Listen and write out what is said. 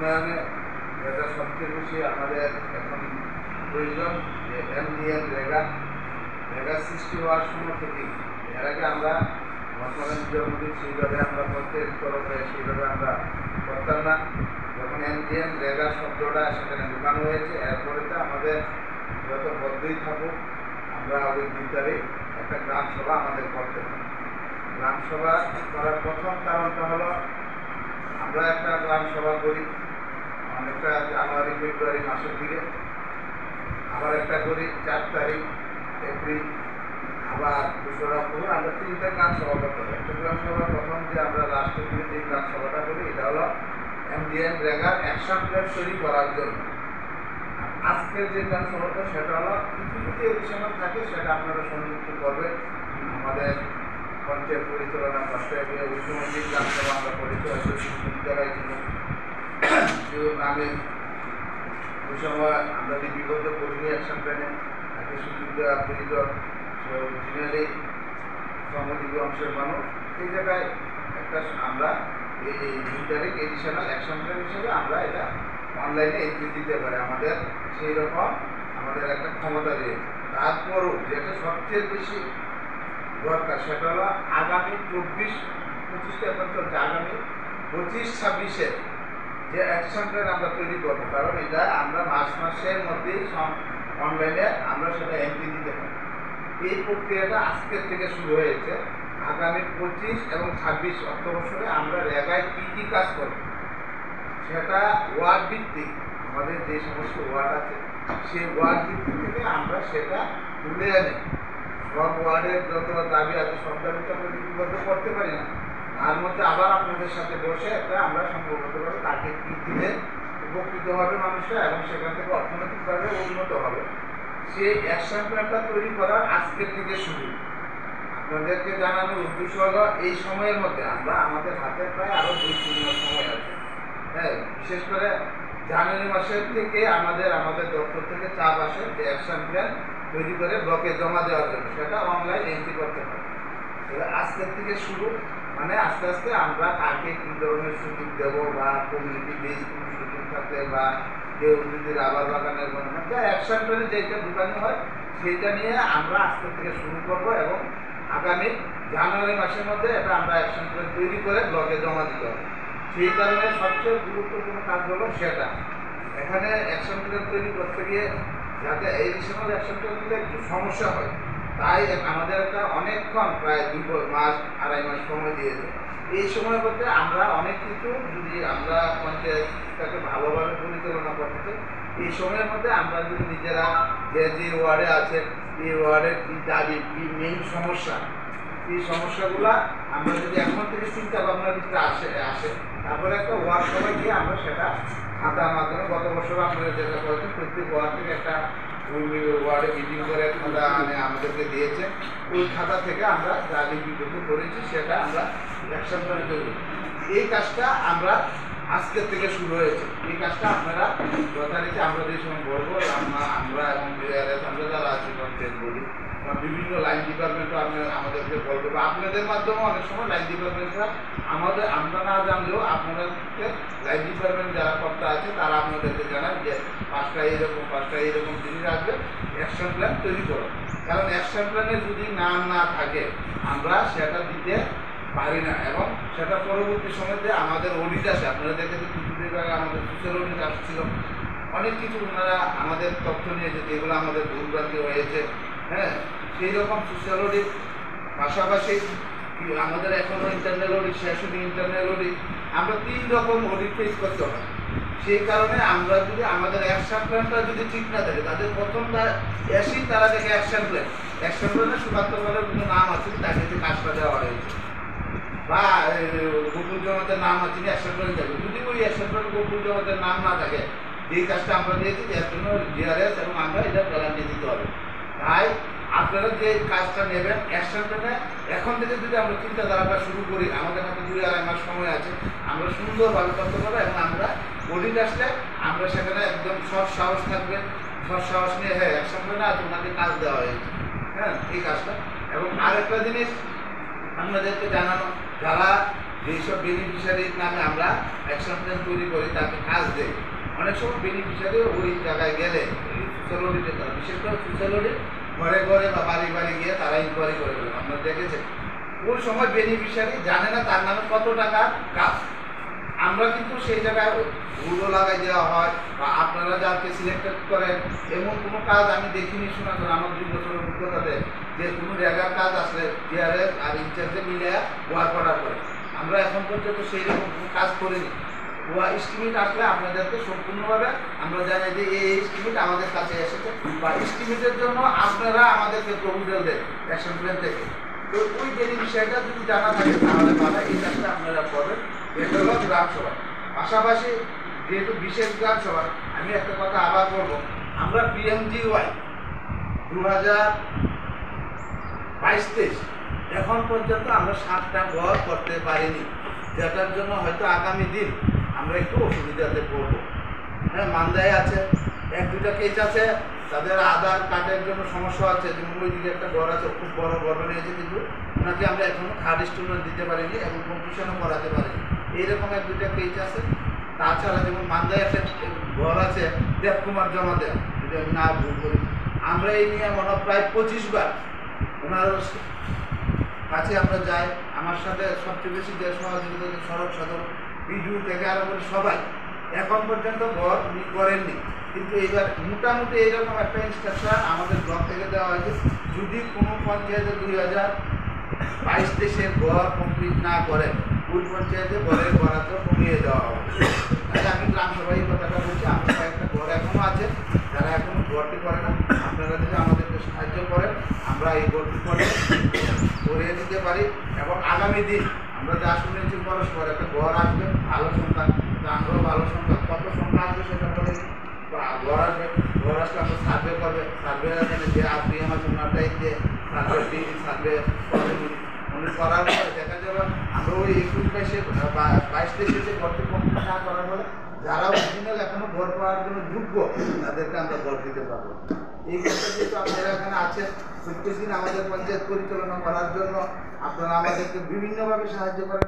উন্নয়নে যেটা সবচেয়ে বেশি আমাদের এখন প্রয়োজন যে এমডিএম রেগা সৃষ্টি হওয়ার সময় থেকেই এর আগে আমরা বর্তমানে জন্মদিন সেইভাবে আমরা প্রত্যেক তরফে সেইভাবে আমরা করতাম না। যখন এমডিএম রেগা শব্দটা সেখানে ঢুকানো হয়েছে এরপরে তো আমাদের যত বদ্ধই থাকুক আমরা ওই 2 তারিখ একটা গ্রাম সভা আমাদের করতে হবে। গ্রাম সভা করার প্রথম কারণটা হলো আমরা একটা গ্রাম সভা করি অনেকটা জানুয়ারি ফেব্রুয়ারি মাসের দিকে, আবার একটা করি 4 তারিখ এপ্রিল, আবার 2রা অক্টোবর। আমরা 3টা গ্রাম সভা করতে হবে। একটা গ্রাম সভা প্রথম যে আমরা লাস্টের দিকে যে গ্রাম সভাটা করি এটা হলো এমডিএম রেগার অ্যাকশন প্ল্যান তৈরি করার জন্য। আজকের যে গ্রাম সভাটা সেটা হলো কিছু যদি এডিশনাল থাকে সেটা আপনারা সংযুক্ত করবেন। আমাদের পঞ্চায়েত পরিচালনা কষ্টে ওই সময় যে গ্রাম সভা আমরা করেছি হয়তো বিদ্যালয় ছিল কেউ নামে ওই সময় আমরা লিপিবদ্ধ করিনি অ্যাকশন প্ল্যানে তাকে সুযোগ দেওয়া প্রয়োজন। সে অরিজিনালি শ্রমজীবী অংশের মানুষ এই জায়গায় একটা আমরা এই 2 তারিখ এডিশনাল অ্যাকশন প্ল্যান হিসেবে আমরা এটা অনলাইনে এন্ট্রি দিতে পারি। আমাদের সেই রকম আমাদের একটা ক্ষমতা রয়েছে। তারপরও যেটা সবচেয়ে বেশি দরকার সেটা হলো আগামী 24-25 এখন চলছে, আগামী 25-26-এর যে অ্যাকশন প্ল্যান আমরা তৈরি করবো, কারণ এটা আমরা মার্চ মাসের মধ্যেই অনলাইনে আমরা সেটা এন্ট্রি দিতে পারি। এই প্রক্রিয়াটা আজকের থেকে শুরু হয়েছে। আগামী 25 এবং 26 অর্থ বছরে আমরা রেগায় কী কী কাজ করব সেটা ওয়ার্ড ভিত্তিক, আমাদের যে সমস্ত ওয়ার্ড আছে সেই ওয়ার্ড ভিত্তিক থেকে আমরা সেটা তুলে আনি। সব ওয়ার্ডের যত দাবি আছে সব দাবিটা আমরা লিপিবদ্ধ করতে পারি না, তার মধ্যে আবার আপনাদের সাথে বসে একটা আমরা সম্পর্কভাবে তাকে কী দিলে উপকৃত হবে মানুষরা এবং সেখান থেকে অর্থনৈতিকভাবে উন্নত হবে সেই অ্যাকশন প্ল্যানটা তৈরি করার আজকের থেকে শুরু। আপনাদেরকে জানানোর উদ্দেশ্য হলো এই সময়ের মধ্যে আমরা আমাদের হাতে প্রায় আরও 2-3 মাস সময় আছে। হ্যাঁ, বিশেষ করে জানুয়ারি মাসের থেকে আমাদের দপ্তর থেকে চাপ আসে যে অ্যাকশন প্ল্যান তৈরি করে ব্লকে জমা দেওয়ার জন্য, সেটা অনলাইন এন্ট্রি করতে হবে। আজকের থেকে শুরু, মানে আস্তে আস্তে আমরা কাকে কী ধরনের সুযোগ দেবো বা কমিউনিটি বেস কোনো সুযোগ থাকলে বা কেউ যদি রাবার বাগানের মধ্যে অ্যাকশন প্ল্যানে যেটা ঢুকানো হয় সেইটা নিয়ে আমরা আজকের থেকে শুরু করব এবং আগামী জানুয়ারি মাসের মধ্যে এটা আমরা অ্যাকশন প্ল্যান তৈরি করে ব্লকে জমা দিতে হবে। সেই কারণে সবচেয়ে গুরুত্বপূর্ণ কাজ হলো সেটা। এখানে অ্যাকশন প্ল্যান তৈরি করতে গিয়ে যাতে এডিশনাল অ্যাকশন প্ল্যানগুলো একটু সমস্যা হয়, তাই আমাদের একটা অনেকক্ষণ প্রায় 2 মাস 2.5 মাস সময় দিয়েছে। এই সময়ের মধ্যে আমরা অনেক কিছু যদি আমরা পঞ্চায়েতটাকে ভালোভাবে পরিচালনা করতে চাই, এই সময়ের মধ্যে আমরা যদি নিজেরা যে ওয়ার্ডে আছে এই ওয়ার্ডের কী দাবি কী মেইন সমস্যা, এই সমস্যাগুলা আমরা যদি এখন থেকে চিন্তা ভাবনার ভিতরে আসে তারপরে একটা ওয়ার্ড সবাই গিয়ে আমরা সেটা খাতার মাধ্যমে গত বছর আপনারা যেটা করেছেন প্রত্যেক ওয়ার্ড থেকে একটা ওয়ার্ডে মিটিং করে খাতা আমাদেরকে দিয়েছে, ওই খাতা থেকে আমরা যা লিপিবদ্ধ করেছি সেটা আমরা অ্যাকশন প্ল্যানে তৈরি। এই কাজটা আমরা আজকের থেকে শুরু হয়েছে। এই কাজটা আপনারা যথারীতি আমরা যে সময় বলবো আমরা এবং আমরা যারা আছি পঞ্চায়েত বলি বা বিভিন্ন লাইন ডিপার্টমেন্টও আমাদেরকে বলবে বা আপনাদের মাধ্যমে অনেক সময় লাইন ডিপার্টমেন্টরা আমরা না জানলেও আপনাদেরকে লাইন ডিপার্টমেন্ট যারা কর্তা আছে তারা আপনাদেরকে জানান যে 5টা এইরকম জিনিস আসবে, অ্যাকশন প্ল্যান তৈরি করো। কারণ অ্যাকশন প্ল্যানে যদি নাম না থাকে আমরা সেটা দিতে পারি না এবং সেটা পরবর্তী সময়ে আমাদের অডিট আসে। আপনারা দেখেছেন কিছুদিন আগে আমাদের সোশ্যাল অডিট আসছিল, অনেক কিছু ওনারা আমাদের তথ্য নিয়েছে যেগুলো আমাদের ভুলভ্রান্তি হয়েছে। হ্যাঁ, সেই রকম সোশ্যাল অডিট পাশাপাশি আমাদের এখনও ইন্টারনাল অডিট শেষ হয়নি। ইন্টারনাল অডিট আমরা 3 রকম অডিট ফেস করতে হয়। সেই কারণে আমরা যদি আমাদের অ্যাকশন প্ল্যানটা যদি ঠিক না থাকে তাদের প্রথমটা এসেই তারা দেখে অ্যাকশন প্ল্যানে সুকান্তভাবে কোনো নাম আছে তাকে যে কাজটা দেওয়া হয়েছে বা গোকুল জমাতের নাম আছে অ্যাকশন প্ল্যান থাকবে। যদি ওই অ্যাকশন প্ল্যান গোকুল জমাতের নাম না থাকে যেই কাজটা আমরা দিয়েছি এর জন্য জিআরএস এবং আমরা এটা গ্যারান্টি দিতে হবে। তাই আপনারা যে কাজটা নেবেন অ্যাকশন প্ল্যানে এখন থেকে যদি আমরা চিন্তাধারাটা শুরু করি, আমাদের হাতে 2-2.5 মাস সময় আছে, আমরা সুন্দরভাবে করতে পারবো এবং আমরা অডিট আসলে আমরা সেখানে একদম সৎ সাহস থাকবে, সৎ সাহস নিয়ে হ্যাঁ অ্যাকশন প্ল্যানে আছে ওনাকে কাজ দেওয়া হয়েছে। হ্যাঁ, এই কাজটা। এবং আরেকটা জিনিস আপনাদেরকে জানানো, যারা যেসব বেনিফিশিয়ারির নামে আমরা অ্যাকশন প্ল্যান তৈরি করি তাকে কাজ দেয়। অনেক সময় বেনিফিশিয়ারি ওই জায়গায় গেলে সোশ্যাল অডিটে তারা, বিশেষ করে সোশ্যাল অডিট ঘরে ঘরে বা বাড়ি বাড়ি গিয়ে তারা ইনকোয়ারি করে ফেলেন। আপনারা দেখেছেন ওই সময় বেনিফিশিয়ারি জানে না তার নামে কত টাকার কাজ। আমরা কিন্তু সেই জায়গায় ভুলও লাগাই দেওয়া হয় বা আপনারা যাকে সিলেক্টেড করেন এমন কোনো কাজ আমি দেখিনি শোনা করেন আমার 2 বছরের অভিজ্ঞতাতে যে কোনো রেগার কাজ আসলে ডিআরএস আর ইনচার্জে মিলে ওয়ার্ক অর্ডার করে। আমরা এখন পর্যন্ত সেই রকম কোনো কাজ করিনি। এস্টিমেট আসলে আপনাদেরকে সম্পূর্ণভাবে আমরা জানাই যে এই এস্টিমেট আমাদের কাছে এসেছে বা এস্টিমেটের জন্য আপনারা আমাদেরকে প্রপোজাল দেন অ্যাকশন প্ল্যান থেকে। তো ওই বেনিফিশিয়ারিটা যদি জানা থাকে তাহলে ভালো, এই কাজটা আপনারা করবেন। এটা হলো গ্রামসভা। পাশাপাশি যেহেতু বিশেষ গ্রামসভা, আমি একটা কথা আবার বলবো, আমরা PMGY 2022-23 এখন পর্যন্ত আমরা 7টা ঘর করতে পারিনি, যেটার জন্য হয়তো আগামী দিন আমরা একটু অসুবিধাতে পড়বো। হ্যাঁ, মান্দায় আছে 1-2টা কেস আছে, তাদের আধার কার্ডের জন্য সমস্যা আছে। যেমন ওইদিকে একটা ঘর আছে, খুব বড় ঘর নিয়েছে, কিন্তু ওনাকে আমরা এখনও থার্ড ইনস্টলমেন্ট দিতে পারিনি এবং কম্পিটিশনও করাতে পারিনি। এইরকম 1-2টা কেস আছে। তাছাড়া যেমন মান্দায় একটা ঘর আছে দেবকুমার জমাতে, যদি আমি না ভুল করি, আমরা এই নিয়ে মনে হয় প্রায় 25 বার ওনার কাছে আমরা যাই। আমার সাথে সবচেয়ে বেশি যে সহযোগিতা সড়ক সদর বিজু থেকে আরম্ভ করে সবাই এখন পর্যন্ত ঘর উনি করেননি। কিন্তু এবার মোটামুটি এইরকম একটা ইনস্ট্রাকশন আমাদের ব্লক থেকে দেওয়া হয়েছে, যদি কোনো পঞ্চায়েতে 2022-23 ঘর কমপ্লিট না করে ওই পঞ্চায়েতে ঘরের বরাদ্দ কমিয়ে দেওয়া হবে। তাই আমি গ্রামসভায় কথাটা বলছি, আমাদের কয়েকটা ঘর এখনও আছে যারা এখনও ঘরটি করে না। আপনারা যদি আমাদেরকে সাহায্য করেন আমরা এই ঘরটি করিয়ে দিতে পারি। এবং আগামী দিন আমরা যা শুনেছি পরস্পর একটা ঘর আসবে ভালো সংখ্যা, আমরাও ভালো সংখ্যা, কত সংখ্যা আসবে সেটা বলে ঘর আসবে। ঘর আসলে আমরা সার্ভে করবে, সার্ভে যে আপনি আমার ওনারটাই যে সার্ভে উনি করার পরে দেখা যাবে আমরা ওই 21-22-23 যে ঘরটি কমপ্লিট না করার ফলে যারা অরিজিনাল এখনো ঘর পাওয়ার জন্য যোগ্য তাদেরকে আমরা ঘর দিতে পারবো। এই ক্ষেত্রে যেহেতু আপনারা এখানে আছেন, প্রত্যেক দিন আমাদের পঞ্চায়েত পরিচালনা করার জন্য আপনারা আমাদেরকে বিভিন্নভাবে সাহায্য করেন।